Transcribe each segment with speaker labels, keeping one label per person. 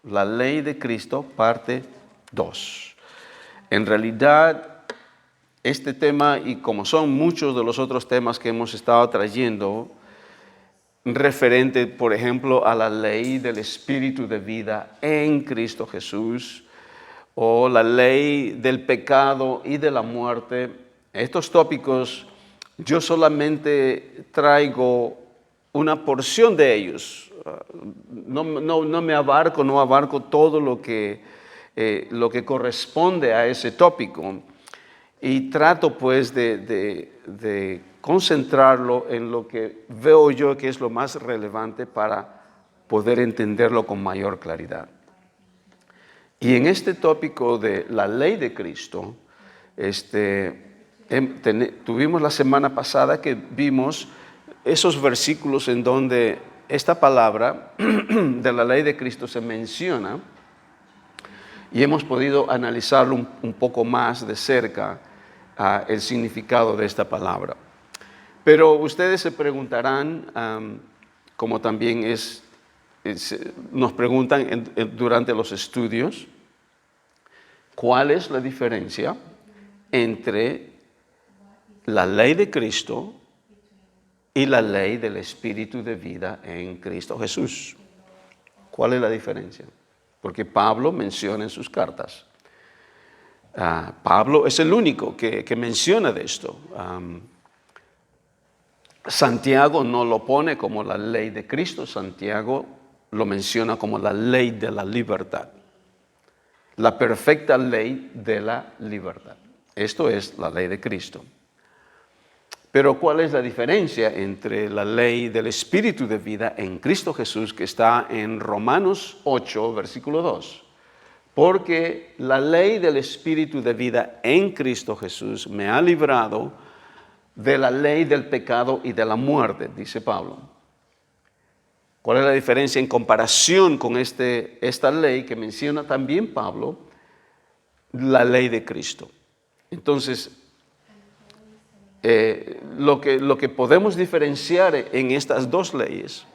Speaker 1: La ley de Cristo, parte 2. En realidad, este tema, y como son muchos de los otros temas que hemos estado trayendo, referente, por ejemplo, a la ley del Espíritu de vida en Cristo Jesús, o la ley del pecado y de la muerte, estos tópicos yo solamente traigo una porción de ellos. No abarco todo lo que corresponde a ese tópico, y trato pues de concentrarlo en lo que veo yo que es lo más relevante para poder entenderlo con mayor claridad. Y en este tópico de la ley de Cristo, tuvimos la semana pasada que vimos esos versículos en donde esta palabra de la ley de Cristo se menciona, y hemos podido analizarlo un poco más de cerca, el significado de esta palabra. Pero ustedes se preguntarán, como también nos preguntan durante los estudios, ¿cuál es la diferencia entre la ley de Cristo y la ley del Espíritu de vida en Cristo Jesús? ¿Cuál es la diferencia? Porque Pablo menciona en sus cartas. Pablo es el único que menciona de esto. Santiago no lo pone como la ley de Cristo. Santiago lo menciona como la ley de la libertad. La perfecta ley de la libertad. Esto es la ley de Cristo. Pero ¿cuál es la diferencia entre la ley del Espíritu de vida en Cristo Jesús, que está en Romanos 8, versículo 2? Porque la ley del Espíritu de vida en Cristo Jesús me ha librado de la ley del pecado y de la muerte, dice Pablo. ¿Cuál es la diferencia en comparación con esta ley que menciona también Pablo? La ley de Cristo. Entonces, lo que podemos diferenciar en estas dos leyes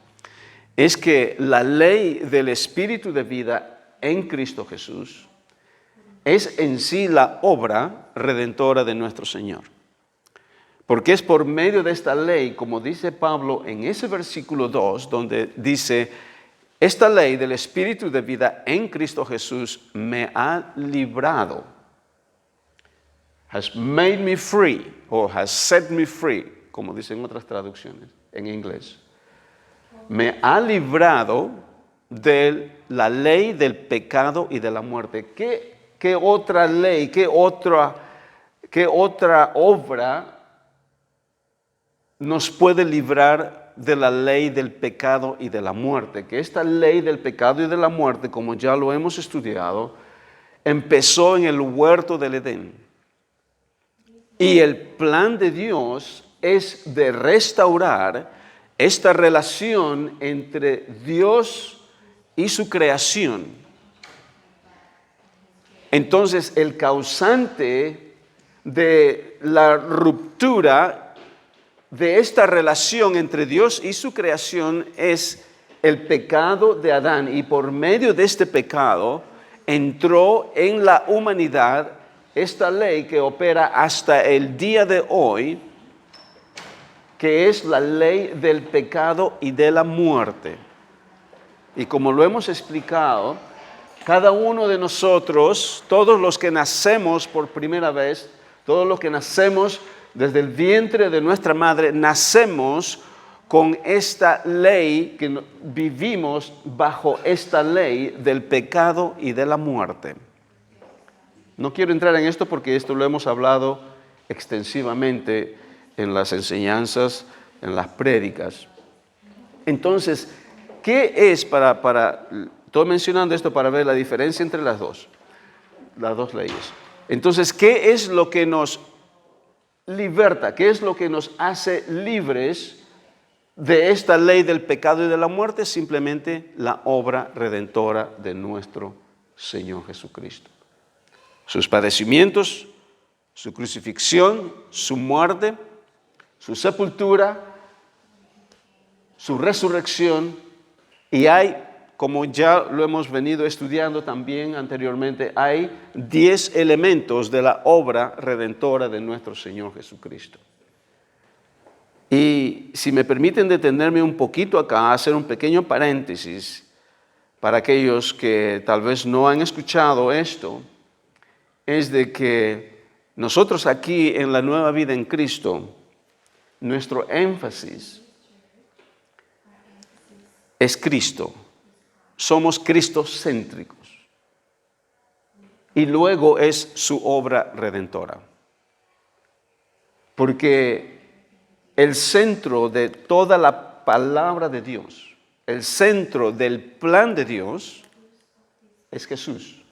Speaker 1: es que la ley del Espíritu de vida en Cristo Jesús es en sí la obra redentora de nuestro Señor. Porque es por medio de esta ley, como dice Pablo en ese versículo 2, donde dice, esta ley del Espíritu de vida en Cristo Jesús me ha librado. Has made me free, or has set me free, como dicen otras traducciones en inglés. Me ha librado de la ley del pecado y de la muerte. ¿Qué otra ley, qué otra obra nos puede librar de la ley del pecado y de la muerte? Que esta ley del pecado y de la muerte, como ya lo hemos estudiado, empezó en el huerto del Edén. Y el plan de Dios es de restaurar esta relación entre Dios y su creación. Entonces, el causante de la ruptura de esta relación entre Dios y su creación es el pecado de Adán. Y por medio de este pecado entró en la humanidad esta ley que opera hasta el día de hoy, que es la ley del pecado y de la muerte. Y como lo hemos explicado, cada uno de nosotros, todos los que nacemos por primera vez, todos los que nacemos desde el vientre de nuestra madre, nacemos con esta ley, que vivimos bajo esta ley del pecado y de la muerte. No quiero entrar en esto porque esto lo hemos hablado extensivamente en las enseñanzas, en las prédicas. Entonces, ¿qué es estoy mencionando esto para ver la diferencia entre las dos leyes? Entonces, ¿qué es lo que nos liberta? ¿Qué es lo que nos hace libres de esta ley del pecado y de la muerte? Simplemente la obra redentora de nuestro Señor Jesucristo. Sus padecimientos, su crucifixión, su muerte, su sepultura, su resurrección, y hay como ya lo hemos venido estudiando también anteriormente, hay 10 elementos de la obra redentora de nuestro Señor Jesucristo. Y si me permiten detenerme un poquito acá, hacer un pequeño paréntesis para aquellos que tal vez no han escuchado esto, es de que nosotros aquí en la nueva vida en Cristo, nuestro énfasis es Cristo. Somos cristocéntricos. Y luego es su obra redentora. Porque el centro de toda la palabra de Dios, el centro del plan de Dios, es Jesús.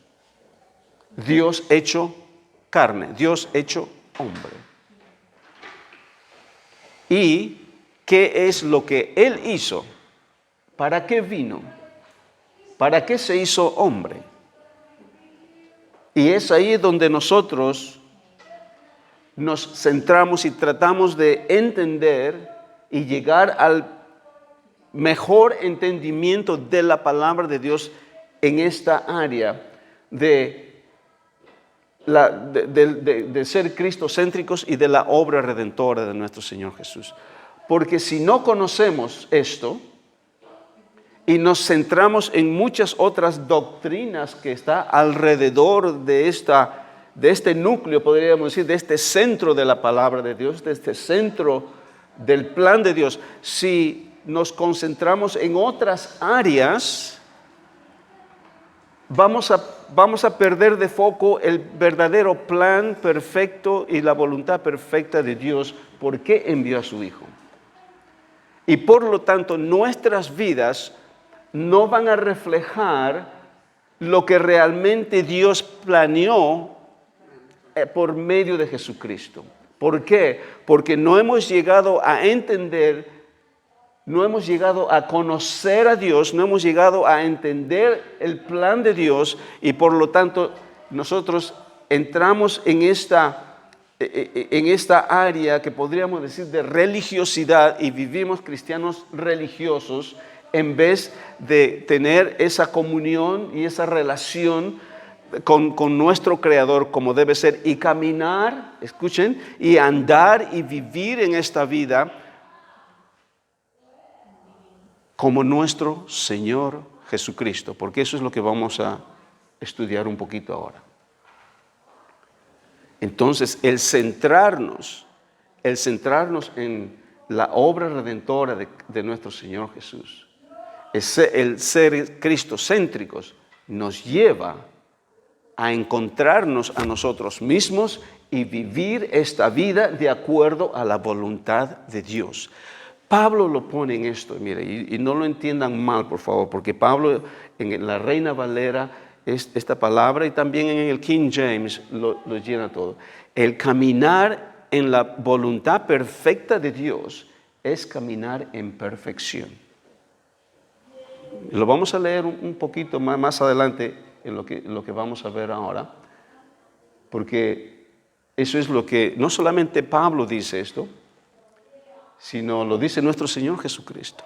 Speaker 1: Dios hecho carne, Dios hecho hombre. ¿Y qué es lo que Él hizo? ¿Para qué vino? ¿Para qué se hizo hombre? Y es ahí donde nosotros nos centramos y tratamos de entender y llegar al mejor entendimiento de la palabra de Dios en esta área de ser cristocéntricos y de la obra redentora de nuestro Señor Jesús. Porque si no conocemos esto y nos centramos en muchas otras doctrinas que está alrededor de este núcleo, podríamos decir, de este centro de la palabra de Dios, de este centro del plan de Dios, si nos concentramos en otras áreas, vamos a perder de foco el verdadero plan perfecto y la voluntad perfecta de Dios, por qué envió a su Hijo. Y por lo tanto, nuestras vidas no van a reflejar lo que realmente Dios planeó por medio de Jesucristo. ¿Por qué? Porque no hemos llegado a entender, no hemos llegado a conocer a Dios, no hemos llegado a entender el plan de Dios y por lo tanto nosotros entramos en esta área que podríamos decir de religiosidad y vivimos cristianos religiosos en vez de tener esa comunión y esa relación con nuestro Creador como debe ser y caminar, escuchen, y andar y vivir en esta vida como nuestro Señor Jesucristo, porque eso es lo que vamos a estudiar un poquito ahora. Entonces, el centrarnos en la obra redentora de nuestro Señor Jesús, el ser cristocéntricos, nos lleva a encontrarnos a nosotros mismos y vivir esta vida de acuerdo a la voluntad de Dios. Pablo lo pone en esto, mire, y no lo entiendan mal, por favor, porque Pablo en la Reina Valera, esta palabra, y también en el King James lo llena todo. El caminar en la voluntad perfecta de Dios es caminar en perfección. Lo vamos a leer un poquito más adelante en lo que vamos a ver ahora, porque eso es lo que, no solamente Pablo dice esto, sino lo dice nuestro Señor Jesucristo.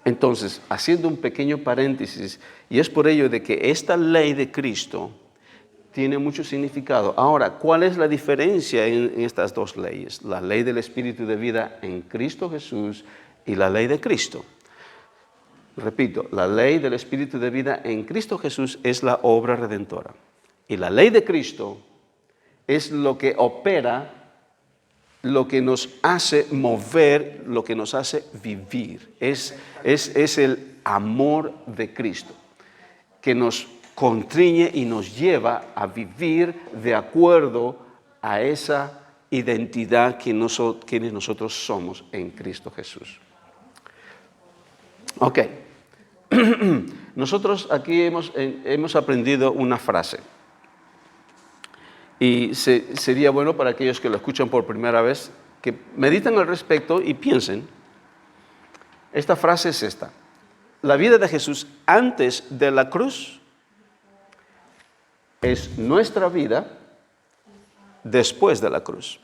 Speaker 1: Entonces, haciendo un pequeño paréntesis, y es por ello de que esta ley de Cristo tiene mucho significado. Ahora, ¿cuál es la diferencia en estas dos leyes? La ley del Espíritu de vida en Cristo Jesús y la ley de Cristo. Repito, la ley del Espíritu de vida en Cristo Jesús es la obra redentora. Y la ley de Cristo es lo que opera, lo que nos hace mover, lo que nos hace vivir. Es el amor de Cristo que nos constriñe y nos lleva a vivir de acuerdo a esa identidad que nosotros somos en Cristo Jesús. Ok. Nosotros aquí hemos aprendido una frase y sería bueno para aquellos que lo escuchan por primera vez que mediten al respecto y piensen. Esta frase es esta: la vida de Jesús antes de la cruz es nuestra vida después de la cruz.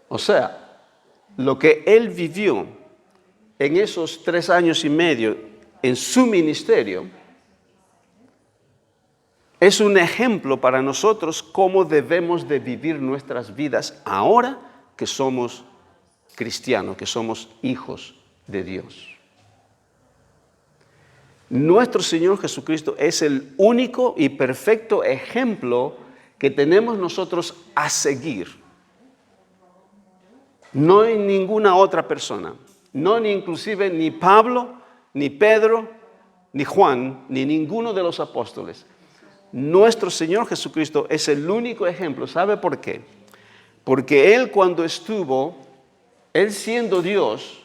Speaker 1: O sea, lo que Él vivió en esos 3 años y medio en su ministerio, es un ejemplo para nosotros cómo debemos de vivir nuestras vidas ahora que somos cristianos, que somos hijos de Dios. Nuestro Señor Jesucristo es el único y perfecto ejemplo que tenemos nosotros a seguir. No hay ninguna otra persona, no ni inclusive ni Pablo, ni Pedro, ni Juan, ni ninguno de los apóstoles. Nuestro Señor Jesucristo es el único ejemplo. ¿Sabe por qué? Porque Él cuando estuvo, Él siendo Dios,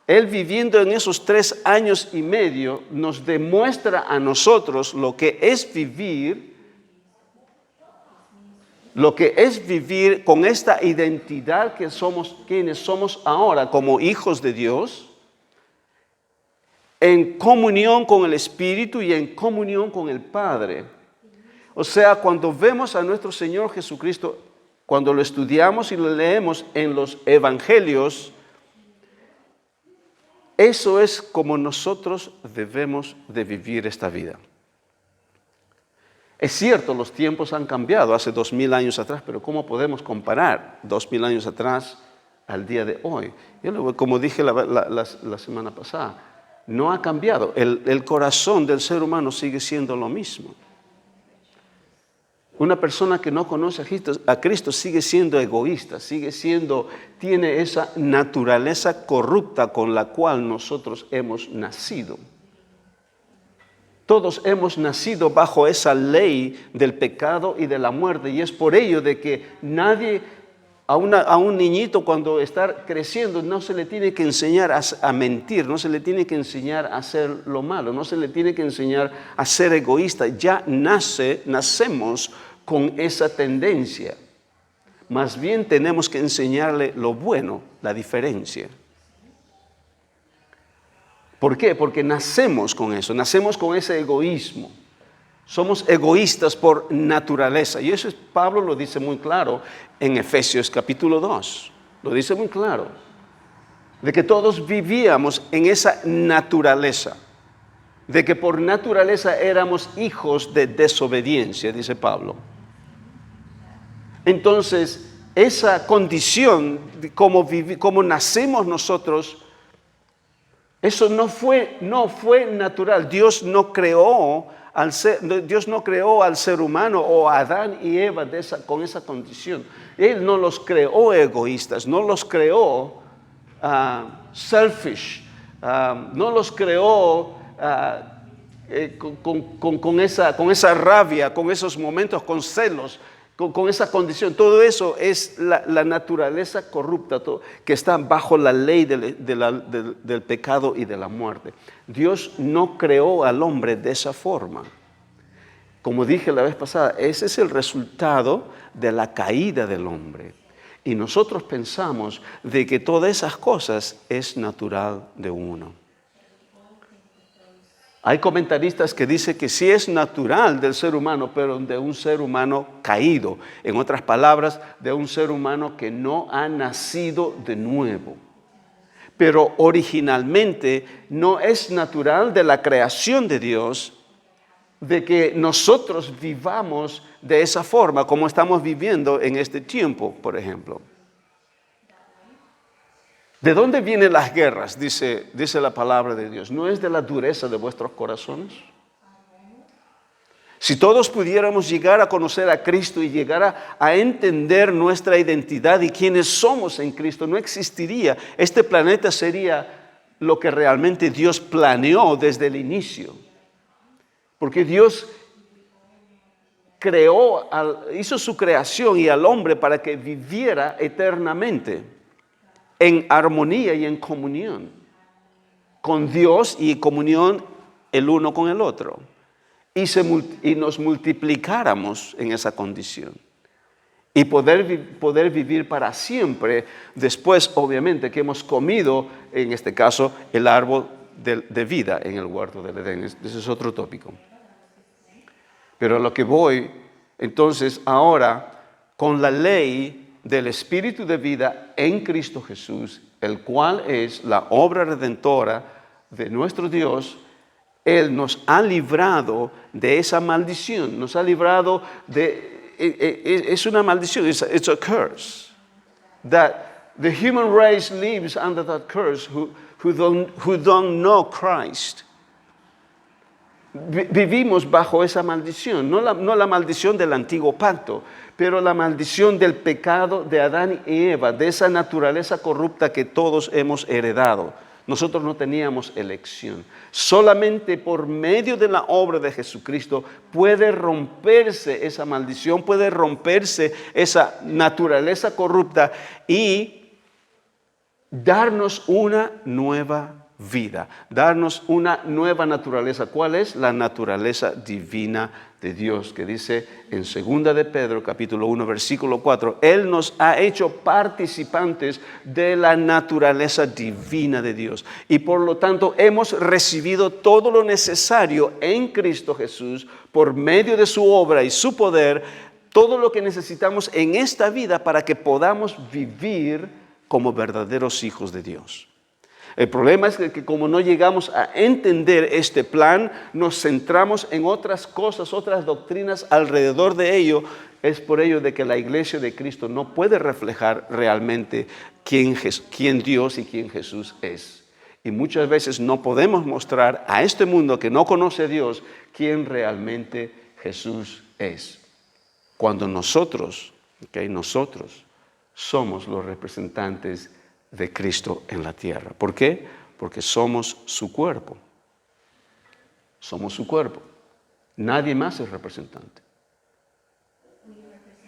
Speaker 1: Él viviendo en esos 3 años y medio, nos demuestra a nosotros lo que es vivir con esta identidad que somos quienes somos ahora como hijos de Dios, en comunión con el Espíritu y en comunión con el Padre. O sea, cuando vemos a nuestro Señor Jesucristo, cuando lo estudiamos y lo leemos en los evangelios, eso es como nosotros debemos de vivir esta vida. Es cierto, los tiempos han cambiado hace 2000 años atrás, pero ¿cómo podemos comparar 2000 años atrás al día de hoy? Como dije la semana pasada, no ha cambiado. El corazón del ser humano sigue siendo lo mismo. Una persona que no conoce a Cristo sigue siendo egoísta, tiene esa naturaleza corrupta con la cual nosotros hemos nacido. Todos hemos nacido bajo esa ley del pecado y de la muerte, y es por ello de que nadie, a un niñito cuando está creciendo, no se le tiene que enseñar a mentir, no se le tiene que enseñar a hacer lo malo, no se le tiene que enseñar a ser egoísta. Ya nacemos con esa tendencia. Más bien tenemos que enseñarle lo bueno, la diferencia. ¿Por qué? Porque nacemos con eso, nacemos con ese egoísmo. Somos egoístas por naturaleza. Y eso Pablo lo dice muy claro en Efesios capítulo 2. Lo dice muy claro. De que todos vivíamos en esa naturaleza. De que por naturaleza éramos hijos de desobediencia, dice Pablo. Entonces, esa condición, como nacemos nosotros, eso no fue natural. Dios no creó al ser humano o a Adán y Eva con esa condición. Él no los creó egoístas, no los creó selfish, no los creó con esa rabia, con esos momentos, con celos, con esa condición. Todo eso es la naturaleza corrupta que está bajo la ley del pecado y de la muerte. Dios no creó al hombre de esa forma. Como dije la vez pasada, ese es el resultado de la caída del hombre. Y nosotros pensamos de que todas esas cosas es natural de uno. Hay comentaristas que dicen que sí es natural del ser humano, pero de un ser humano caído. En otras palabras, de un ser humano que no ha nacido de nuevo. Pero originalmente no es natural de la creación de Dios de que nosotros vivamos de esa forma como estamos viviendo en este tiempo, por ejemplo. ¿De dónde vienen las guerras? Dice la palabra de Dios. ¿No es de la dureza de vuestros corazones? Si todos pudiéramos llegar a conocer a Cristo y llegar a entender nuestra identidad y quiénes somos en Cristo, no existiría. Este planeta sería lo que realmente Dios planeó desde el inicio. Porque Dios hizo su creación y al hombre para que viviera eternamente en armonía y en comunión con Dios y comunión el uno con el otro. Y nos multiplicáramos en esa condición. Y poder vivir para siempre después, obviamente, que hemos comido, en este caso, el árbol de vida en el huerto del Edén. Ese es otro tópico. Pero a lo que voy, entonces, ahora, con la ley del Espíritu de vida en Cristo Jesús, el cual es la obra redentora de nuestro Dios, Él nos ha librado de esa maldición, nos ha librado de, es una maldición, it's a curse, that the human race lives under that curse who don't know Christ. Vivimos bajo esa maldición, no la maldición del antiguo pacto, pero la maldición del pecado de Adán y Eva, de esa naturaleza corrupta que todos hemos heredado. Nosotros no teníamos elección. Solamente por medio de la obra de Jesucristo puede romperse esa maldición, puede romperse esa naturaleza corrupta y darnos una nueva vida, darnos una nueva naturaleza. ¿Cuál es? La naturaleza divina de Dios, que dice en 2 de Pedro, capítulo 1, versículo 4, Él nos ha hecho participantes de la naturaleza divina de Dios. Y por lo tanto hemos recibido todo lo necesario en Cristo Jesús, por medio de su obra y su poder, todo lo que necesitamos en esta vida para que podamos vivir como verdaderos hijos de Dios. El problema es que como no llegamos a entender este plan, nos centramos en otras cosas, otras doctrinas alrededor de ello. Es por ello de que la iglesia de Cristo no puede reflejar realmente quién Dios y quién Jesús es. Y muchas veces no podemos mostrar a este mundo que no conoce a Dios quién realmente Jesús es. Cuando nosotros somos los representantes de Cristo en la tierra. ¿Por qué? Porque somos su cuerpo. Somos su cuerpo. Nadie más es representante.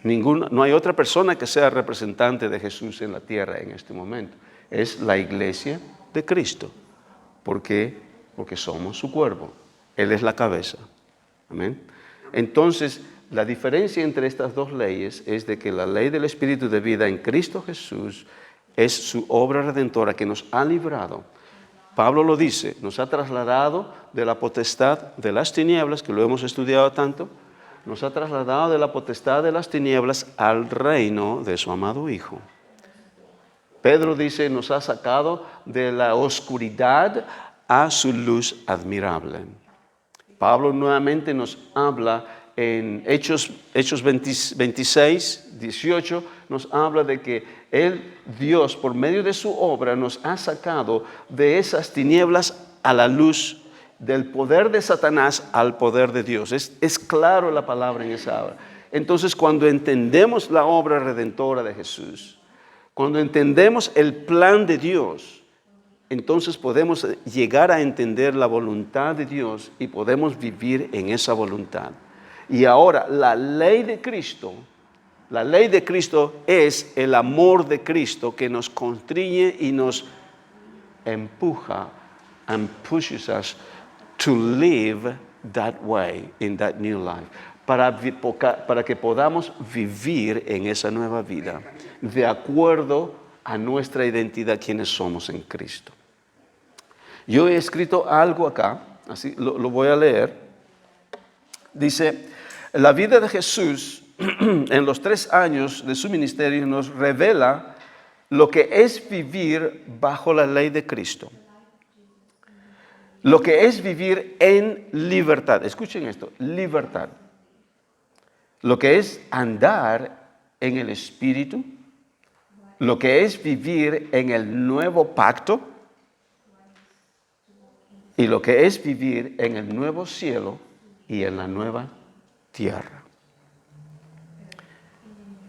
Speaker 1: No hay otra persona que sea representante de Jesús en la tierra en este momento. Es la iglesia de Cristo. ¿Por qué? Porque somos su cuerpo. Él es la cabeza. Amén. Entonces, la diferencia entre estas dos leyes es de que la ley del Espíritu de vida en Cristo Jesús es su obra redentora que nos ha librado. Pablo lo dice, nos ha trasladado de la potestad de las tinieblas, que lo hemos estudiado tanto, nos ha trasladado de la potestad de las tinieblas al reino de su amado Hijo. Pedro dice, nos ha sacado de la oscuridad a su luz admirable. Pablo nuevamente nos habla en Hechos 26, 18, nos habla de que Dios, por medio de su obra, nos ha sacado de esas tinieblas a la luz, del poder de Satanás al poder de Dios. Es claro la palabra en esa obra. Entonces, cuando entendemos la obra redentora de Jesús, cuando entendemos el plan de Dios, entonces podemos llegar a entender la voluntad de Dios y podemos vivir en esa voluntad. Y ahora, la ley de Cristo es el amor de Cristo que nos constriñe y nos empuja and pushes us to live that way in that new life. Para que podamos vivir en esa nueva vida de acuerdo a nuestra identidad, quienes somos en Cristo. Yo he escrito algo acá, así lo voy a leer. Dice, la vida de Jesús en los 3 años de su ministerio nos revela lo que es vivir bajo la ley de Cristo. Lo que es vivir en libertad. Escuchen esto, libertad. Lo que es andar en el Espíritu. Lo que es vivir en el nuevo pacto. Y lo que es vivir en el nuevo cielo y en la nueva tierra.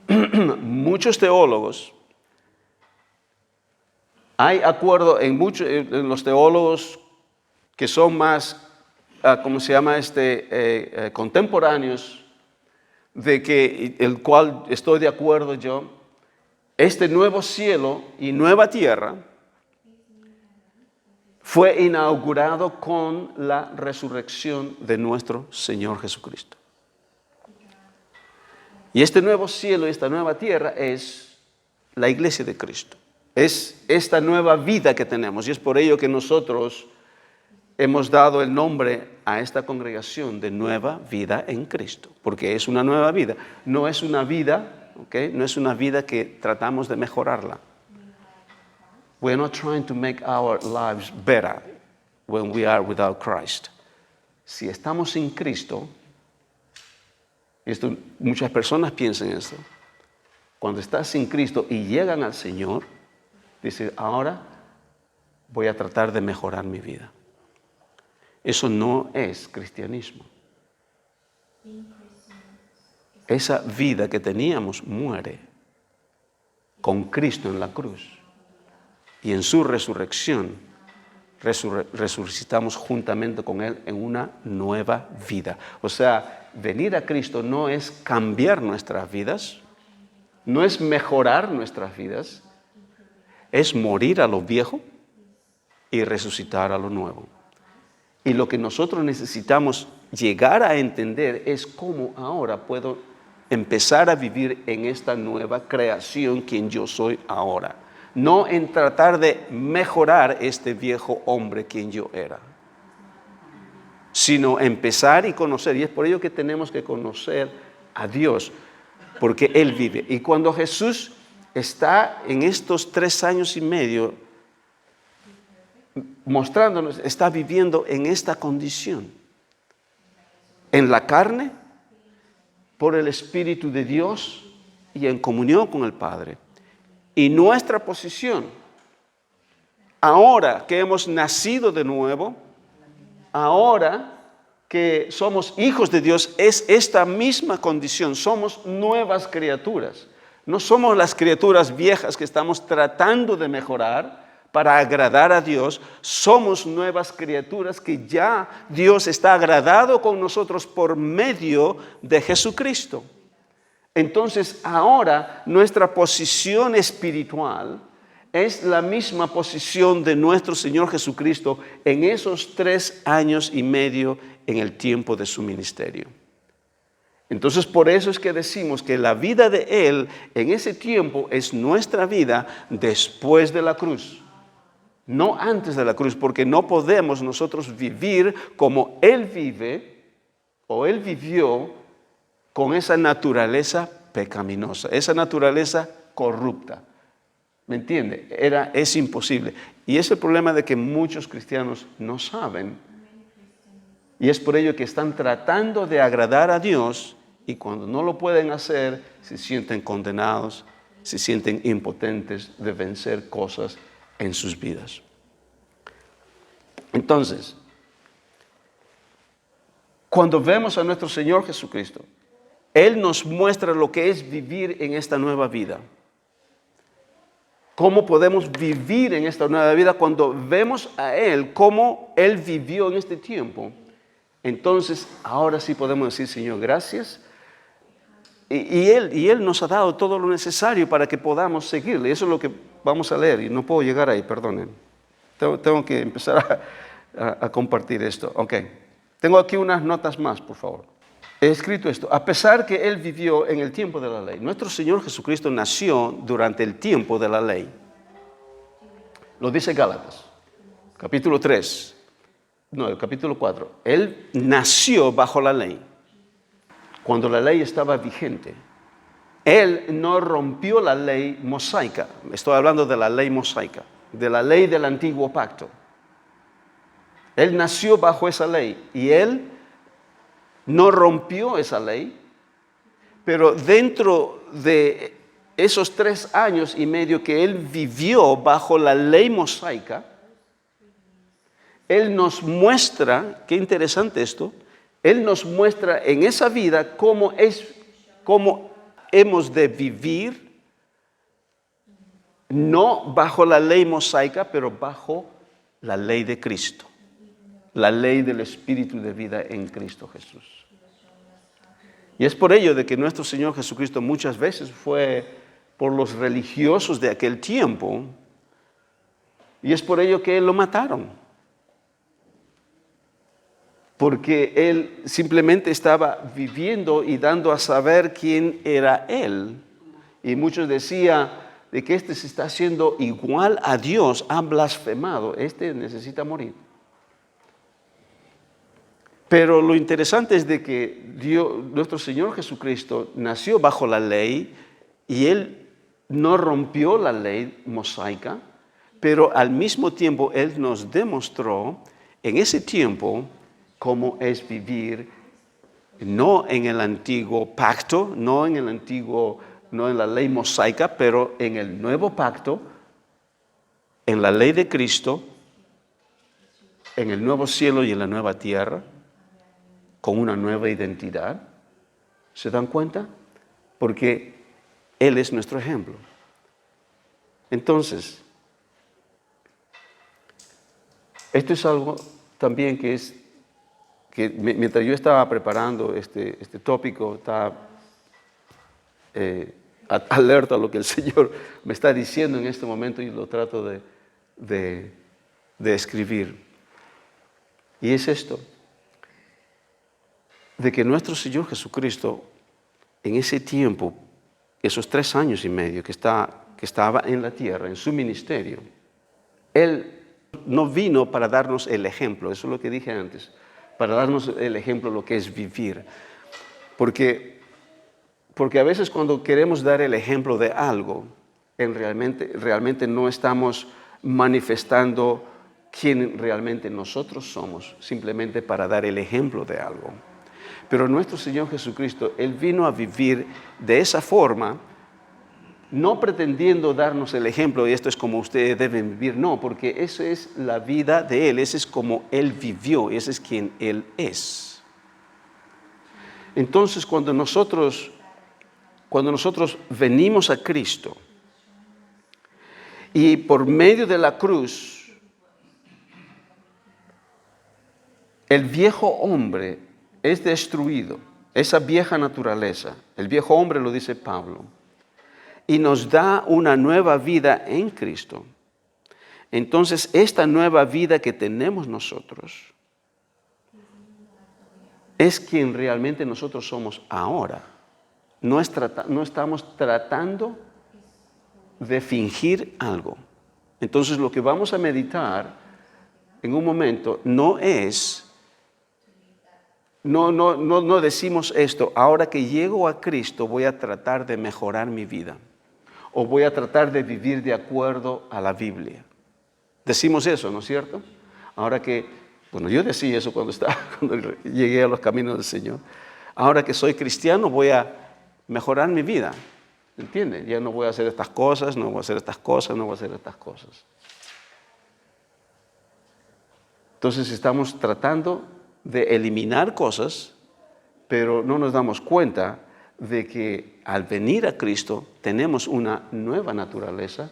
Speaker 1: Muchos teólogos, hay acuerdo en los teólogos que son más, contemporáneos, de que el cual estoy de acuerdo yo, este nuevo cielo y nueva tierra fue inaugurado con la resurrección de nuestro Señor Jesucristo. Y este nuevo cielo y esta nueva tierra es la iglesia de Cristo. Es esta nueva vida que tenemos. Y es por ello que nosotros hemos dado el nombre a esta congregación de Nueva Vida en Cristo. Porque es una nueva vida. No es una vida ¿ok? No es una vida que tratamos de mejorarla. We're not trying to make our lives better when we are without Christ. Si estamos sin Cristo, muchas personas piensan esto, cuando estás sin Cristo y llegan al Señor, dicen, ahora voy a tratar de mejorar mi vida. Eso no es cristianismo. Esa vida que teníamos muere con Cristo en la cruz. Y en su resurrección, resucitamos juntamente con Él en una nueva vida. O sea, venir a Cristo no es cambiar nuestras vidas, no es mejorar nuestras vidas, es morir a lo viejo y resucitar a lo nuevo. Y lo que nosotros necesitamos llegar a entender es cómo ahora puedo empezar a vivir en esta nueva creación quien yo soy ahora. No en tratar de mejorar este viejo hombre quien yo era, sino empezar y conocer. Y es por ello que tenemos que conocer a Dios, porque Él vive. Y cuando Jesús está en estos 3 años y medio mostrándonos, está viviendo en esta condición. En la carne, por el Espíritu de Dios y en comunión con el Padre. Y nuestra posición, ahora que hemos nacido de nuevo, ahora que somos hijos de Dios, es esta misma condición. Somos nuevas criaturas. No somos las criaturas viejas que estamos tratando de mejorar para agradar a Dios. Somos nuevas criaturas que ya Dios está agradado con nosotros por medio de Jesucristo. Entonces, ahora nuestra posición espiritual es la misma posición de nuestro Señor Jesucristo en esos 3 años y medio en el tiempo de su ministerio. Entonces, por eso es que decimos que la vida de Él en ese tiempo es nuestra vida después de la cruz. No antes de la cruz, porque no podemos nosotros vivir como Él vive o Él vivió con esa naturaleza pecaminosa, esa naturaleza corrupta. ¿Me entiende? Es imposible. Y es el problema de que muchos cristianos no saben. Y es por ello que están tratando de agradar a Dios y cuando no lo pueden hacer, se sienten condenados, se sienten impotentes de vencer cosas en sus vidas. Entonces, cuando vemos a nuestro Señor Jesucristo, Él nos muestra lo que es vivir en esta nueva vida. ¿Cómo podemos vivir en esta nueva vida cuando vemos a Él, cómo Él vivió en este tiempo? Entonces, ahora sí podemos decir, Señor, gracias. Y Él nos ha dado todo lo necesario para que podamos seguirle. Eso es lo que vamos a leer y no puedo llegar ahí, perdonen. Tengo que empezar a compartir esto. Ok, tengo aquí unas notas más, por favor. He escrito esto, a pesar que Él vivió en el tiempo de la ley. Nuestro Señor Jesucristo nació durante el tiempo de la ley. Lo dice Gálatas, capítulo 3, no, el capítulo 4. Él nació bajo la ley, cuando la ley estaba vigente. Él no rompió la ley mosaica. Estoy hablando de la ley mosaica, de la ley del antiguo pacto. Él nació bajo esa ley y Él no rompió esa ley, pero dentro de esos 3 años y medio que Él vivió bajo la ley mosaica, Él nos muestra, qué interesante esto, Él nos muestra en esa vida cómo hemos de vivir, no bajo la ley mosaica, pero bajo la ley de Cristo. La ley del Espíritu de vida en Cristo Jesús. Y es por ello de que nuestro Señor Jesucristo muchas veces fue por los religiosos de aquel tiempo, y es por ello que Él lo mataron. Porque Él simplemente estaba viviendo y dando a saber quién era Él. Y muchos decían de que este se está haciendo igual a Dios, ha blasfemado, este necesita morir. Pero lo interesante es de que nuestro Señor Jesucristo nació bajo la ley y Él no rompió la ley mosaica, pero al mismo tiempo Él nos demostró en ese tiempo cómo es vivir no en el antiguo pacto, no en la ley mosaica, pero en el nuevo pacto, en la ley de Cristo, en el nuevo cielo y en la nueva tierra, con una nueva identidad. ¿Se dan cuenta? Porque Él es nuestro ejemplo. Entonces, esto es algo también que mientras yo estaba preparando este tópico, estaba alerta a lo que el Señor me está diciendo en este momento y lo trato de escribir. Y es esto, de que nuestro Señor Jesucristo, en ese tiempo, esos 3 años y medio que estaba en la tierra, en su ministerio, Él no vino para darnos el ejemplo, eso es lo que dije antes, para darnos el ejemplo de lo que es vivir. Porque a veces cuando queremos dar el ejemplo de algo, realmente no estamos manifestando quién realmente nosotros somos, simplemente para dar el ejemplo de algo. Pero nuestro Señor Jesucristo, Él vino a vivir de esa forma, no pretendiendo darnos el ejemplo, y esto es como ustedes deben vivir, no, porque eso es la vida de Él, ese es como Él vivió, ese es quien Él es. Entonces, cuando nosotros venimos a Cristo, y por medio de la cruz, el viejo hombre es destruido, esa vieja naturaleza, el viejo hombre lo dice Pablo, y nos da una nueva vida en Cristo. Entonces, esta nueva vida que tenemos nosotros es quien realmente nosotros somos ahora. No estamos tratando de fingir algo. Entonces, lo que vamos a meditar en un momento no decimos esto, ahora que llego a Cristo voy a tratar de mejorar mi vida. O voy a tratar de vivir de acuerdo a la Biblia. Decimos eso, ¿no es cierto? Ahora que, yo decía eso cuando llegué a los caminos del Señor. Ahora que soy cristiano voy a mejorar mi vida. ¿Entienden? Ya no voy a hacer estas cosas, no voy a hacer estas cosas, no voy a hacer estas cosas. Entonces estamos tratando de eliminar cosas, pero no nos damos cuenta de que al venir a Cristo tenemos una nueva naturaleza,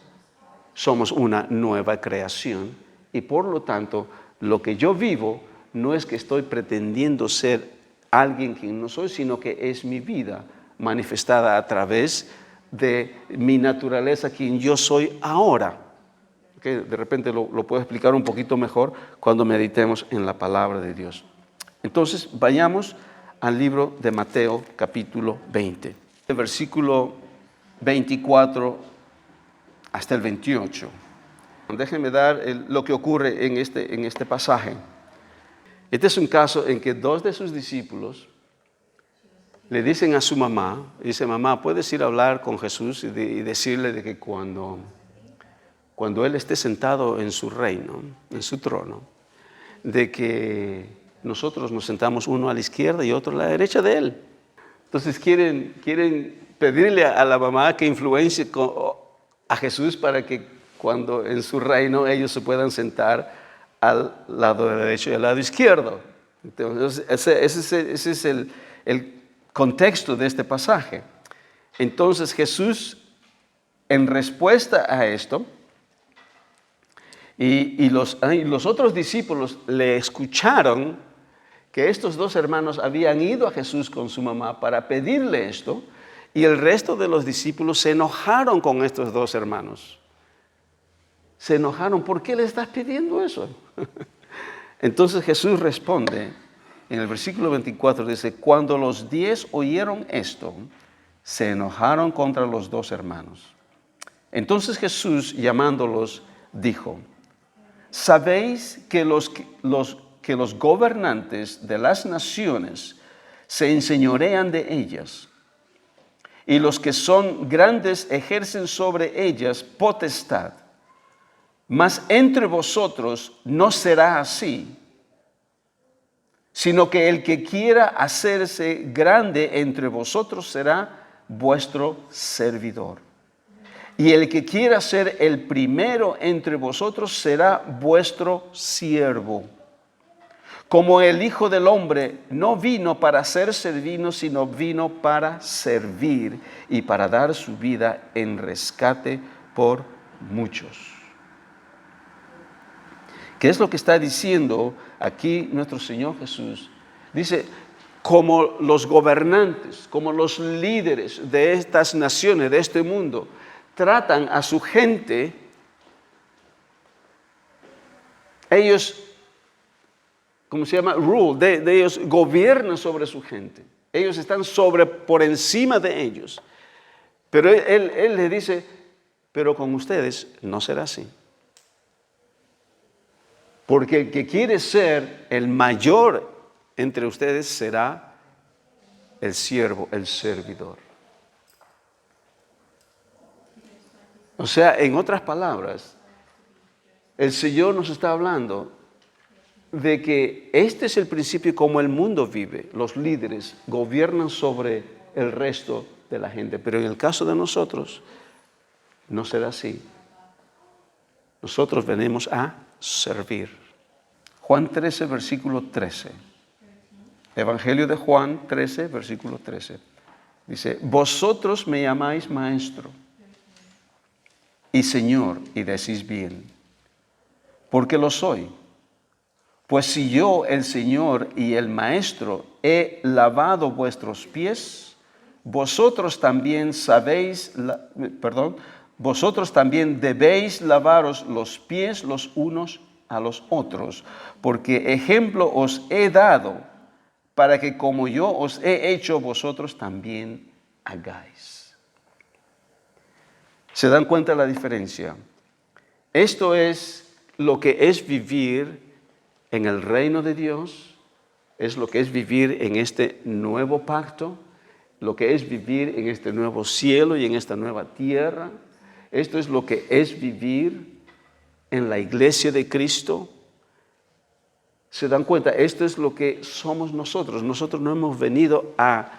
Speaker 1: somos una nueva creación y por lo tanto lo que yo vivo no es que estoy pretendiendo ser alguien que no soy, sino que es mi vida manifestada a través de mi naturaleza, quien yo soy ahora. ¿Okay? De repente lo puedo explicar un poquito mejor cuando meditemos en la palabra de Dios. Entonces vayamos al libro de Mateo, capítulo 20, el versículo 24 hasta el 28. Déjenme dar lo que ocurre en este pasaje. Este es un caso en que 2 de sus discípulos le dicen a su mamá, dice, mamá, ¿puedes ir a hablar con Jesús y decirle de que cuando Él esté sentado en su reino, en su trono, de que nosotros nos sentamos uno a la izquierda y otro a la derecha de Él? Entonces quieren pedirle a la mamá que influencie a Jesús para que cuando en su reino ellos se puedan sentar al lado derecho y al lado izquierdo. Entonces ese es el contexto de este pasaje. Entonces Jesús, en respuesta a esto, y los otros discípulos le escucharon que estos 2 hermanos habían ido a Jesús con su mamá para pedirle esto, y el resto de los discípulos se enojaron con estos 2 hermanos. Se enojaron, ¿por qué le estás pidiendo eso? Entonces Jesús responde, en el versículo 24 dice, cuando los 10 oyeron esto, se enojaron contra los 2 hermanos. Entonces Jesús, llamándolos, dijo, ¿sabéis que los gobernantes de las naciones se enseñorean de ellas y los que son grandes ejercen sobre ellas potestad. Mas entre vosotros no será así, sino que el que quiera hacerse grande entre vosotros será vuestro servidor. Y el que quiera ser el primero entre vosotros será vuestro siervo. Como el Hijo del Hombre no vino para ser servido, sino vino para servir y para dar su vida en rescate por muchos. ¿Qué es lo que está diciendo aquí nuestro Señor Jesús? Dice, como los gobernantes, como los líderes de estas naciones, de este mundo, tratan a su gente, ellos, ¿cómo se llama? Rule, de ellos gobiernan sobre su gente. Ellos están por encima de ellos. Pero él le dice, pero con ustedes no será así. Porque el que quiere ser el mayor entre ustedes será el siervo, el servidor. O sea, en otras palabras, el Señor nos está hablando de que este es el principio como el mundo vive. Los líderes gobiernan sobre el resto de la gente, pero en el caso de nosotros no será así. Nosotros venimos a servir. Juan 13, versículo 13. Evangelio de Juan 13, versículo 13. Dice, vosotros me llamáis maestro y Señor, y decís bien, porque lo soy. Pues si yo, el Señor y el Maestro, he lavado vuestros pies, vosotros también vosotros también debéis lavaros los pies los unos a los otros, porque ejemplo os he dado, para que como yo os he hecho, vosotros también hagáis. ¿Se dan cuenta de la diferencia? Esto es lo que es vivir en el reino de Dios, es lo que es vivir en este nuevo pacto, lo que es vivir en este nuevo cielo y en esta nueva tierra. Esto es lo que es vivir en la iglesia de Cristo. ¿Se dan cuenta? Esto es lo que somos nosotros. Nosotros no hemos venido a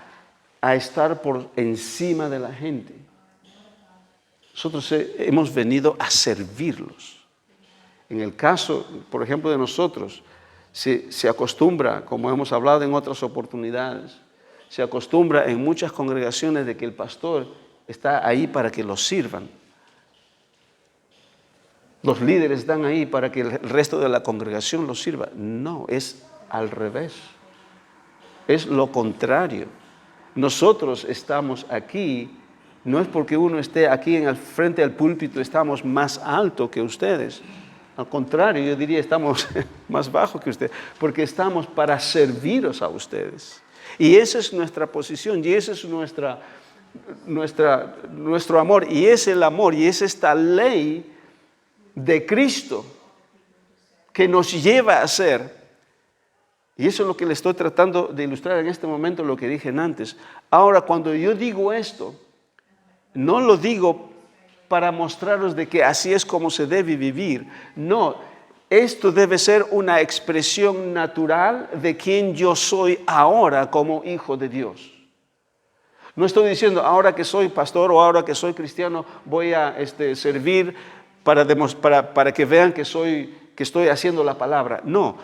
Speaker 1: estar por encima de la gente. Nosotros hemos venido a servirlos. En el caso, por ejemplo, de nosotros, se acostumbra, como hemos hablado en otras oportunidades, se acostumbra en muchas congregaciones de que el pastor está ahí para que los sirvan. Los líderes están ahí para que el resto de la congregación los sirva. No, es al revés. Es lo contrario. Nosotros estamos aquí, no es porque uno esté aquí en el frente del púlpito, estamos más alto que ustedes. Al contrario, yo diría estamos más bajo que ustedes, porque estamos para serviros a ustedes. Y esa es nuestra posición, y ese es nuestro amor, y es el amor, y es esta ley de Cristo que nos lleva a ser. Y eso es lo que le estoy tratando de ilustrar en este momento, lo que dije antes. Ahora, cuando yo digo esto, no lo digo para mostraros de que así es como se debe vivir. No, esto debe ser una expresión natural de quien yo soy ahora como hijo de Dios. No estoy diciendo ahora que soy pastor o ahora que soy cristiano voy a servir para que vean que estoy haciendo la palabra. No,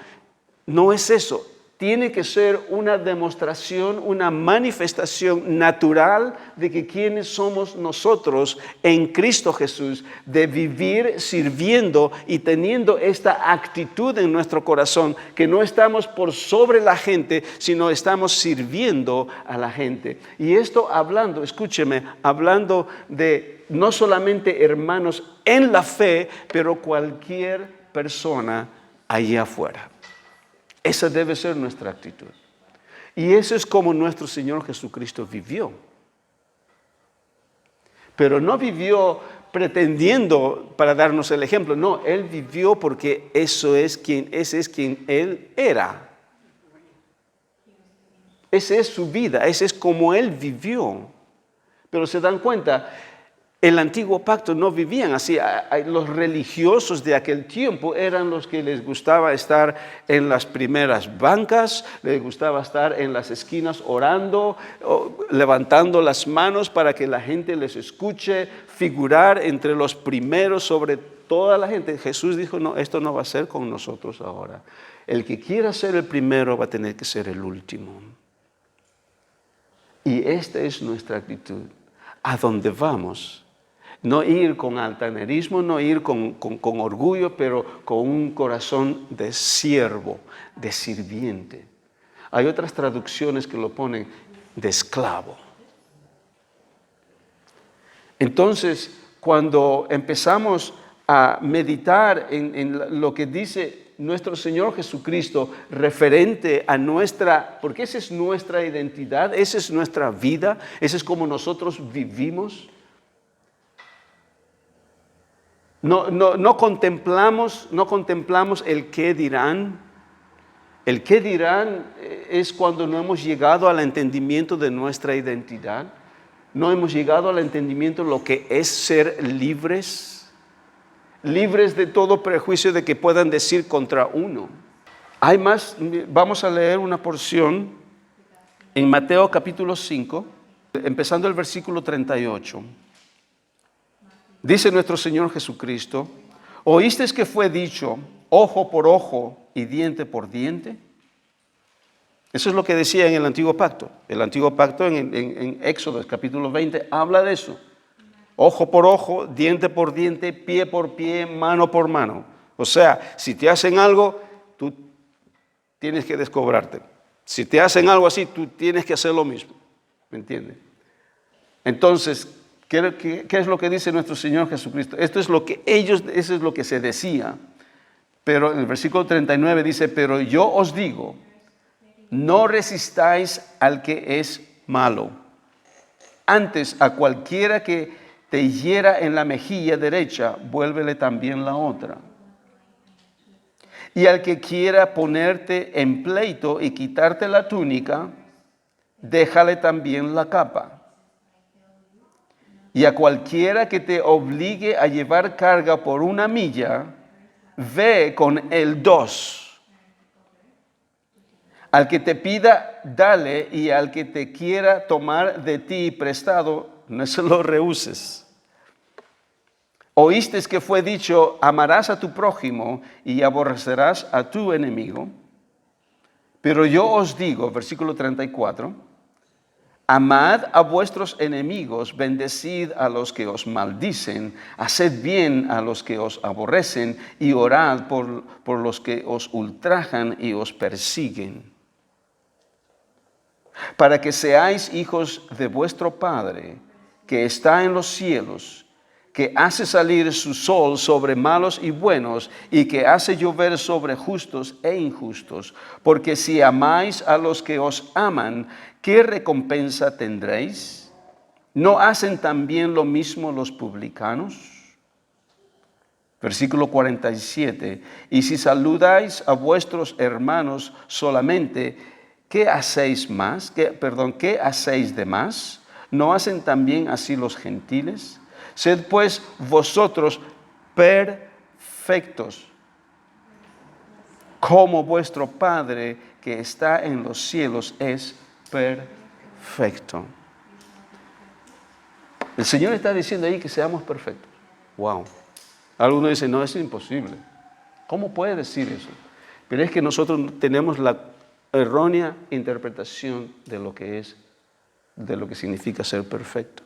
Speaker 1: no es eso. Tiene que ser una demostración, una manifestación natural de que quienes somos nosotros en Cristo Jesús, de vivir sirviendo y teniendo esta actitud en nuestro corazón, que no estamos por sobre la gente, sino estamos sirviendo a la gente. Y esto hablando, escúcheme, hablando de no solamente hermanos en la fe, pero cualquier persona allá afuera. Esa debe ser nuestra actitud. Y eso es como nuestro Señor Jesucristo vivió. Pero no vivió pretendiendo para darnos el ejemplo. No, Él vivió porque ese es quien Él era. Esa es su vida, ese es como Él vivió. Pero se dan cuenta, el antiguo pacto no vivían así. Los religiosos de aquel tiempo eran los que les gustaba estar en las primeras bancas, les gustaba estar en las esquinas orando, levantando las manos para que la gente les escuche, figurar entre los primeros sobre toda la gente. Jesús dijo, no, esto no va a ser con nosotros ahora. El que quiera ser el primero va a tener que ser el último. Y esta es nuestra actitud. A donde vamos. No ir con altanerismo, no ir con orgullo, pero con un corazón de siervo, de sirviente. Hay otras traducciones que lo ponen de esclavo. Entonces, cuando empezamos a meditar en lo que dice nuestro Señor Jesucristo referente a nuestra, porque esa es nuestra identidad, esa es nuestra vida, esa es como nosotros vivimos. No contemplamos el qué dirán. El qué dirán es cuando no hemos llegado al entendimiento de nuestra identidad. No hemos llegado al entendimiento de lo que es ser libres. Libres de todo prejuicio de que puedan decir contra uno. Hay más, vamos a leer una porción en Mateo capítulo 5, empezando el versículo 38. Dice nuestro Señor Jesucristo, ¿oísteis que fue dicho ojo por ojo y diente por diente? Eso es lo que decía en el Antiguo Pacto. El Antiguo Pacto en Éxodo, capítulo 20, habla de eso. Ojo por ojo, diente por diente, pie por pie, mano por mano. O sea, si te hacen algo, tú tienes que descobrarte. Si te hacen algo así, tú tienes que hacer lo mismo. ¿Me entiendes? Entonces, ¿qué es lo que dice nuestro Señor Jesucristo? Eso es lo que se decía. Pero en el versículo 39 dice, pero yo os digo, no resistáis al que es malo. Antes, a cualquiera que te hiera en la mejilla derecha, vuélvele también la otra. Y al que quiera ponerte en pleito y quitarte la túnica, déjale también la capa. Y a cualquiera que te obligue a llevar carga por 1 milla, ve con el 2. Al que te pida, dale, y al que te quiera tomar de ti prestado, no se lo rehuses. Oísteis que fue dicho, amarás a tu prójimo y aborrecerás a tu enemigo. Pero yo os digo, versículo 34, amad a vuestros enemigos, bendecid a los que os maldicen, haced bien a los que os aborrecen y orad por los que os ultrajan y os persiguen. Para que seáis hijos de vuestro Padre, que está en los cielos, que hace salir su sol sobre malos y buenos, y que hace llover sobre justos e injustos. Porque si amáis a los que os aman, ¿qué recompensa tendréis? ¿No hacen también lo mismo los publicanos? Versículo 47. Y si saludáis a vuestros hermanos solamente, ¿qué hacéis más? ¿Qué hacéis de más? ¿No hacen también así los gentiles? Sed pues vosotros perfectos, como vuestro Padre que está en los cielos es perfecto. El Señor está diciendo ahí que seamos perfectos. Wow. Algunos dicen, no, es imposible. ¿Cómo puede decir eso? Pero es que nosotros tenemos la errónea interpretación de lo que significa ser perfecto.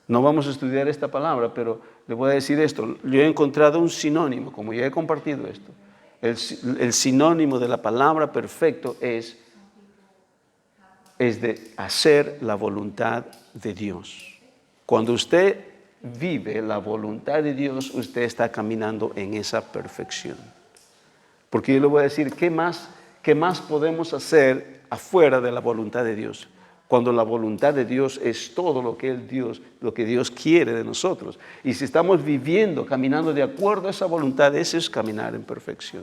Speaker 1: No vamos a estudiar esta palabra, pero le voy a decir esto. Yo he encontrado un sinónimo, como ya he compartido esto. El sinónimo de la palabra perfecto es de hacer la voluntad de Dios. Cuando usted vive la voluntad de Dios, usted está caminando en esa perfección. Porque yo le voy a decir, ¿qué más podemos hacer afuera de la voluntad de Dios? Cuando la voluntad de Dios es todo lo que Dios quiere de nosotros. Y si estamos viviendo, caminando de acuerdo a esa voluntad, ese es caminar en perfección.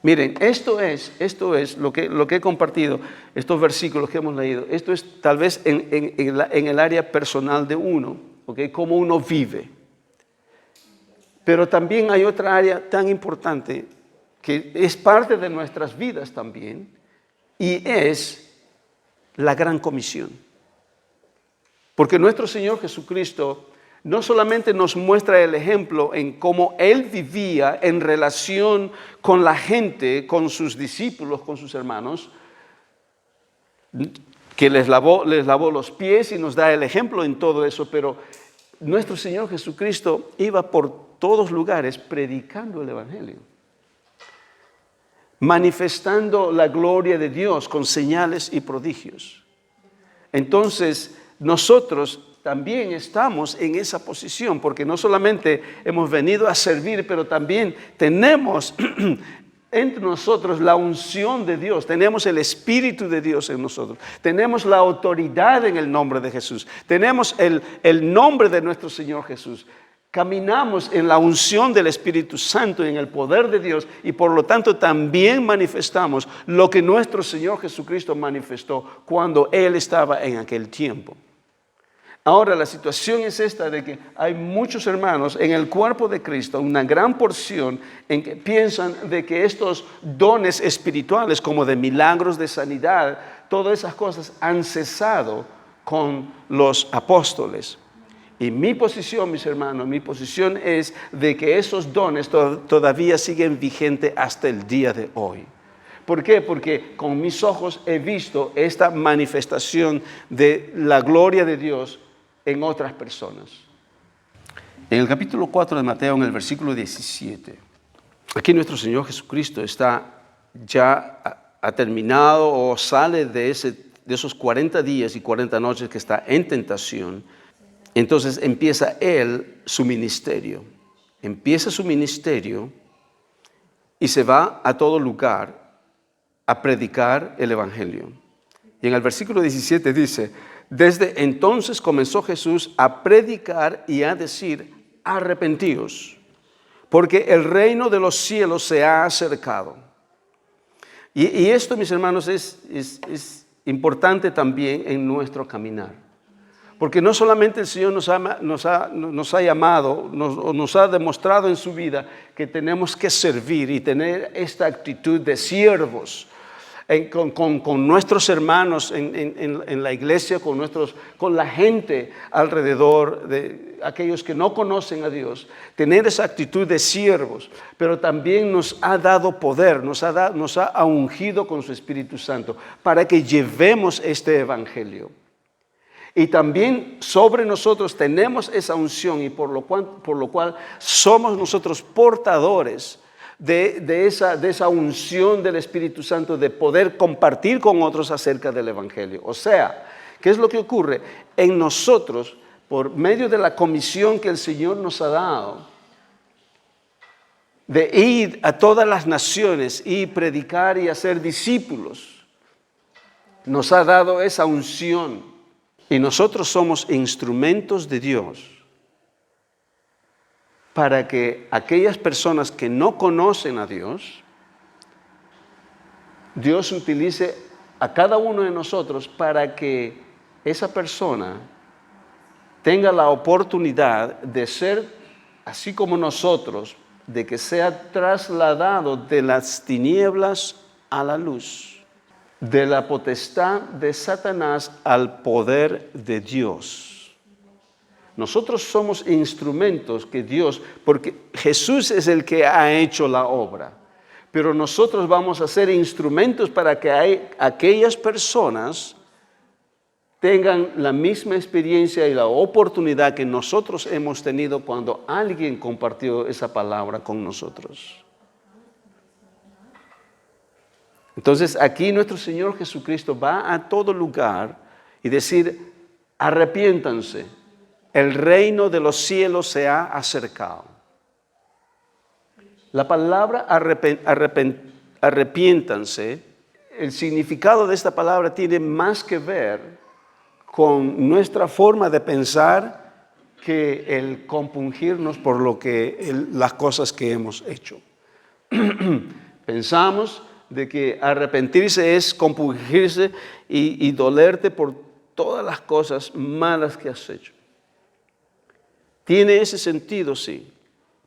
Speaker 1: Miren, esto es lo que he compartido, estos versículos que hemos leído. Esto es tal vez en el área personal de uno, ¿ok? Cómo uno vive. Pero también hay otra área tan importante que es parte de nuestras vidas también, y es la gran comisión. Porque nuestro Señor Jesucristo no solamente nos muestra el ejemplo en cómo Él vivía en relación con la gente, con sus discípulos, con sus hermanos, que les lavó los pies y nos da el ejemplo en todo eso, pero nuestro Señor Jesucristo iba por todos lugares predicando el Evangelio, manifestando la gloria de Dios con señales y prodigios. Entonces, nosotros también estamos en esa posición, porque no solamente hemos venido a servir, pero también tenemos entre nosotros la unción de Dios, tenemos el Espíritu de Dios en nosotros, tenemos la autoridad en el nombre de Jesús, tenemos el nombre de nuestro Señor Jesús. Caminamos en la unción del Espíritu Santo y en el poder de Dios, y por lo tanto también manifestamos lo que nuestro Señor Jesucristo manifestó cuando Él estaba en aquel tiempo. Ahora la situación es esta de que hay muchos hermanos en el cuerpo de Cristo, una gran porción en que piensan de que estos dones espirituales como de milagros de sanidad, todas esas cosas han cesado con los apóstoles. Y mi posición, mis hermanos, mi posición es de que esos dones todavía siguen vigentes hasta el día de hoy. ¿Por qué? Porque con mis ojos he visto esta manifestación de la gloria de Dios en otras personas. En el capítulo 4 de Mateo, en el versículo 17, aquí nuestro Señor Jesucristo ha terminado o sale de esos 40 días y 40 noches que está en tentación. Entonces empieza Él su ministerio. Empieza su ministerio y se va a todo lugar a predicar el Evangelio. Y en el versículo 17 dice: desde entonces comenzó Jesús a predicar y a decir: arrepentíos, porque el reino de los cielos se ha acercado. Y esto, mis hermanos, es importante también en nuestro caminar. Porque no solamente el Señor nos ha llamado, nos ha demostrado en su vida que tenemos que servir y tener esta actitud de siervos con nuestros hermanos en la iglesia, con la gente alrededor, de aquellos que no conocen a Dios, tener esa actitud de siervos, pero también nos ha dado poder, nos ha ungido con su Espíritu Santo para que llevemos este evangelio. Y también sobre nosotros tenemos esa unción, y por lo cual somos nosotros portadores de esa unción del Espíritu Santo, de poder compartir con otros acerca del Evangelio. O sea, ¿qué es lo que ocurre? En nosotros, por medio de la comisión que el Señor nos ha dado, de ir a todas las naciones y predicar y hacer discípulos, nos ha dado esa unción. Y nosotros somos instrumentos de Dios para que aquellas personas que no conocen a Dios, Dios utilice a cada uno de nosotros para que esa persona tenga la oportunidad de ser, así como nosotros, de que sea trasladado de las tinieblas a la luz, de la potestad de Satanás al poder de Dios. Nosotros somos instrumentos que Dios, porque Jesús es el que ha hecho la obra, pero nosotros vamos a ser instrumentos para que aquellas personas tengan la misma experiencia y la oportunidad que nosotros hemos tenido cuando alguien compartió esa palabra con nosotros. Entonces aquí nuestro Señor Jesucristo va a todo lugar y decir: arrepiéntanse, el reino de los cielos se ha acercado. La palabra arrepiéntanse, el significado de esta palabra tiene más que ver con nuestra forma de pensar que el compungirnos por las cosas que hemos hecho. Pensamos de que arrepentirse es compungirse y dolerte por todas las cosas malas que has hecho. Tiene ese sentido, sí,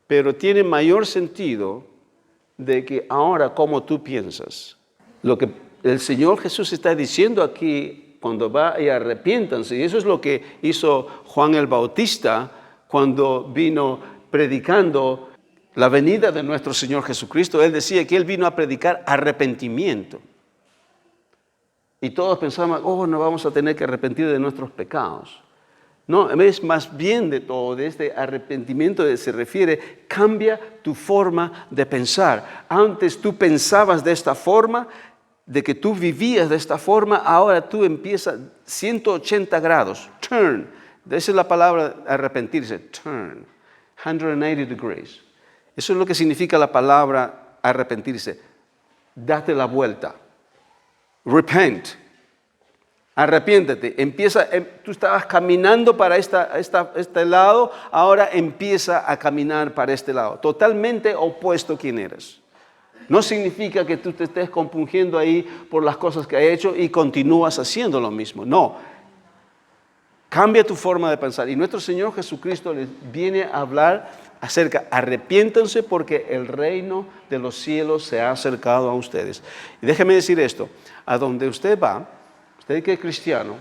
Speaker 1: pero tiene mayor sentido de que ahora como tú piensas. Lo que el Señor Jesús está diciendo aquí cuando va y arrepiéntanse, y eso es lo que hizo Juan el Bautista cuando vino predicando la venida de nuestro Señor Jesucristo. Él decía que Él vino a predicar arrepentimiento. Y todos pensaban, no vamos a tener que arrepentir de nuestros pecados. No, es más bien de todo, de este arrepentimiento se refiere, cambia tu forma de pensar. Antes tú pensabas de esta forma, de que tú vivías de esta forma, ahora tú empiezas 180 grados, turn. Esa es la palabra arrepentirse, turn, 180 degrees. Eso es lo que significa la palabra arrepentirse. Date la vuelta. Repent. Arrepiéntete. Tú estabas caminando para este lado, ahora empieza a caminar para este lado. Totalmente opuesto a quien eres. No significa que tú te estés compungiendo ahí por las cosas que has hecho y continúas haciendo lo mismo. No. Cambia tu forma de pensar. Y nuestro Señor Jesucristo les viene a hablar acerca, arrepiéntanse porque el reino de los cielos se ha acercado a ustedes. Y déjeme decir esto, a donde usted va, usted que es cristiano,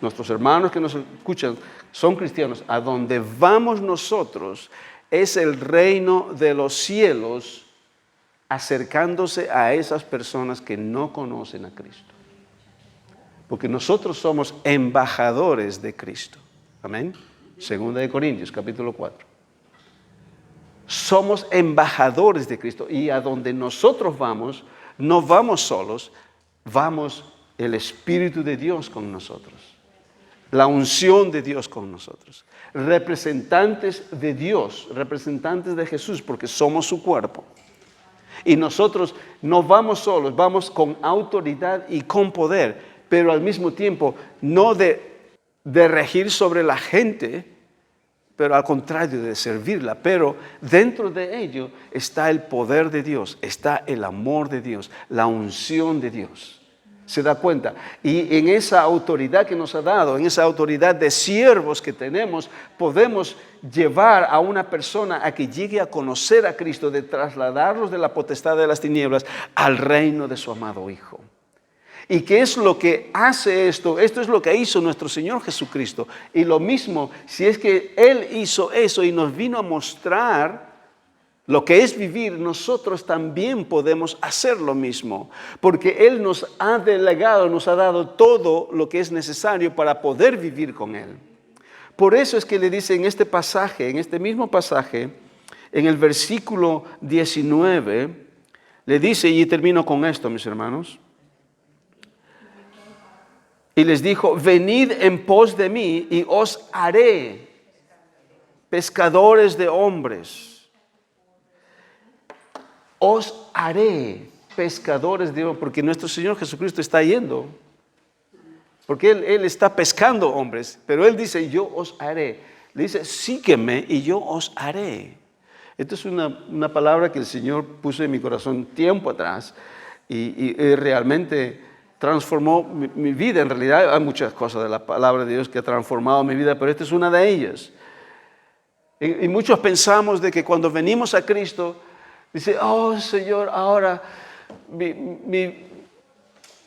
Speaker 1: nuestros hermanos que nos escuchan son cristianos, a donde vamos nosotros es el reino de los cielos acercándose a esas personas que no conocen a Cristo. Porque nosotros somos embajadores de Cristo. Amén. Segunda de Corintios, capítulo 4. Somos embajadores de Cristo y a donde nosotros vamos, no vamos solos, vamos el Espíritu de Dios con nosotros, la unción de Dios con nosotros, representantes de Dios, representantes de Jesús, porque somos su cuerpo. Y nosotros no vamos solos, vamos con autoridad y con poder, pero al mismo tiempo no de regir sobre la gente, pero al contrario de servirla, pero dentro de ello está el poder de Dios, está el amor de Dios, la unción de Dios. ¿Se da cuenta? Y en esa autoridad que nos ha dado, en esa autoridad de siervos que tenemos, podemos llevar a una persona a que llegue a conocer a Cristo, de trasladarlos de la potestad de las tinieblas al reino de su amado Hijo. ¿Y qué es lo que hace esto? Esto es lo que hizo nuestro Señor Jesucristo. Y lo mismo, si es que Él hizo eso y nos vino a mostrar lo que es vivir, nosotros también podemos hacer lo mismo. Porque Él nos ha delegado, nos ha dado todo lo que es necesario para poder vivir con Él. Por eso es que le dice en este pasaje, en este mismo pasaje, en el versículo 19, le dice, y termino con esto, mis hermanos. Y les dijo, venid en pos de mí y os haré pescadores de hombres. Os haré pescadores de hombres, porque nuestro Señor Jesucristo está yendo. Porque Él está pescando hombres, pero Él dice, yo os haré. Le dice, sígueme y yo os haré. Esta es una palabra que el Señor puso en mi corazón tiempo atrás y realmente transformó mi vida. En realidad hay muchas cosas de la palabra de Dios que ha transformado mi vida, pero esta es una de ellas. Y muchos pensamos de que cuando venimos a Cristo, dice, oh Señor, ahora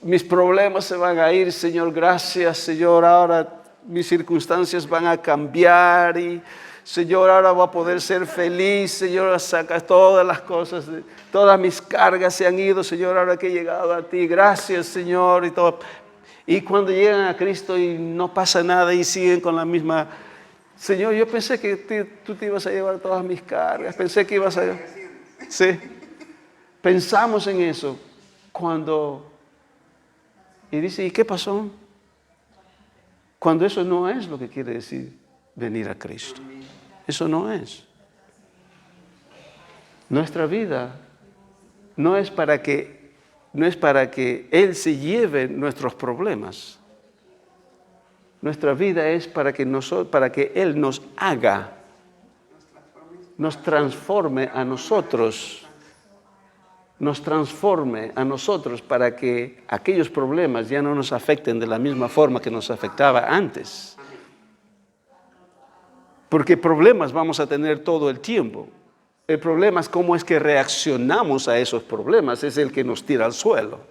Speaker 1: mis problemas se van a ir, Señor, gracias, Señor, ahora mis circunstancias van a cambiar y Señor, ahora voy a poder ser feliz, Señor, saca todas las cosas, todas mis cargas se han ido, Señor, ahora que he llegado a ti, gracias, Señor, y todo. Y cuando llegan a Cristo y no pasa nada y siguen con la misma, Señor, yo pensé que tú te ibas a llevar todas mis cargas, pensé que ibas a... Sí, pensamos en eso cuando... Y dice, ¿y qué pasó? Cuando eso no es lo que quiere decir venir a Cristo. Eso no es. Nuestra vida no es para que Él se lleve nuestros problemas. Nuestra vida es para que Él nos haga, nos transforme a nosotros nos transforme a nosotros para que aquellos problemas ya no nos afecten de la misma forma que nos afectaba antes. Porque problemas vamos a tener todo el tiempo. El problema es cómo es que reaccionamos a esos problemas, es el que nos tira al suelo.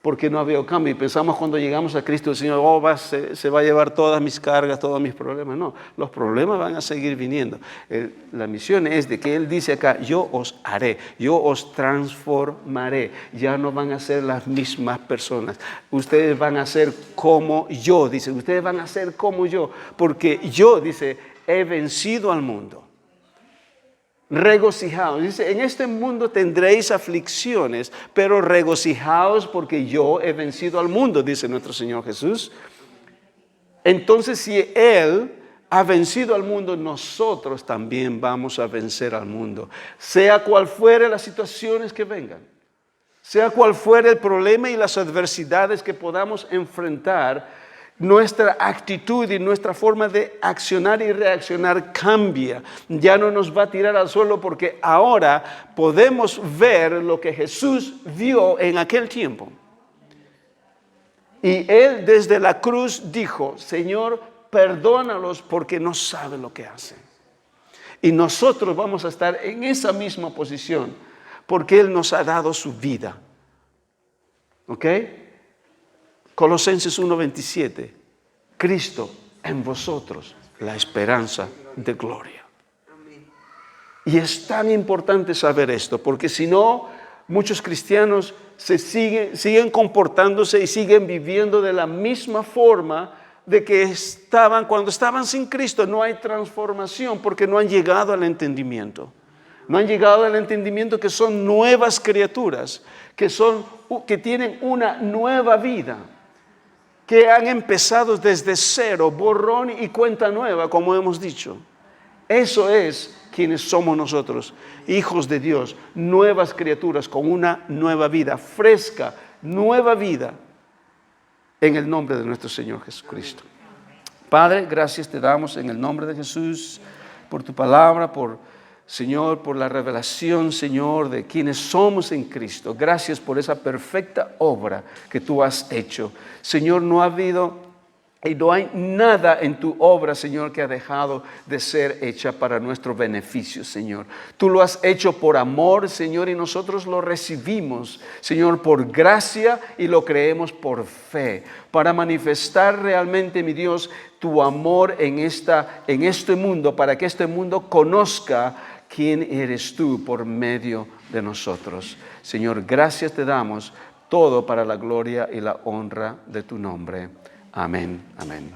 Speaker 1: Porque no ha habido cambio. Y pensamos cuando llegamos a Cristo, el Señor se va a llevar todas mis cargas, todos mis problemas. No, los problemas van a seguir viniendo. La misión es de que Él dice acá, yo os haré, yo os transformaré. Ya no van a ser las mismas personas. Ustedes van a ser como yo, dice. Ustedes van a ser como yo. Porque yo, dice, he vencido al mundo. Regocijaos, dice, en este mundo tendréis aflicciones, pero regocijaos porque yo he vencido al mundo, dice nuestro Señor Jesús. Entonces, si Él ha vencido al mundo, nosotros también vamos a vencer al mundo. Sea cual fuere las situaciones que vengan, sea cual fuere el problema y las adversidades que podamos enfrentar, nuestra actitud y nuestra forma de accionar y reaccionar cambia. Ya no nos va a tirar al suelo porque ahora podemos ver lo que Jesús vio en aquel tiempo. Y Él desde la cruz dijo, Señor, perdónalos porque no saben lo que hacen. Y nosotros vamos a estar en esa misma posición porque Él nos ha dado su vida. ¿Ok? Colosenses 1:27, Cristo en vosotros, la esperanza de gloria. Y es tan importante saber esto, porque si no, muchos cristianos siguen comportándose y siguen viviendo de la misma forma de que cuando estaban sin Cristo. No hay transformación porque no han llegado al entendimiento. No han llegado al entendimiento que son nuevas criaturas, que tienen una nueva vida, que han empezado desde cero, borrón y cuenta nueva, como hemos dicho. Eso es quienes somos nosotros, hijos de Dios, nuevas criaturas con una nueva vida, fresca, nueva vida, en el nombre de nuestro Señor Jesucristo. Padre, gracias te damos en el nombre de Jesús por tu palabra, Señor, por la revelación, Señor, de quienes somos en Cristo. Gracias por esa perfecta obra que tú has hecho. Señor, no ha habido y no hay nada en tu obra, Señor, que ha dejado de ser hecha para nuestro beneficio, Señor. Tú lo has hecho por amor, Señor, y nosotros lo recibimos, Señor, por gracia y lo creemos por fe, para manifestar realmente, mi Dios, tu amor en este mundo, para que este mundo conozca quién eres tú por medio de nosotros. Señor, gracias te damos, todo para la gloria y la honra de tu nombre. Amén, amén.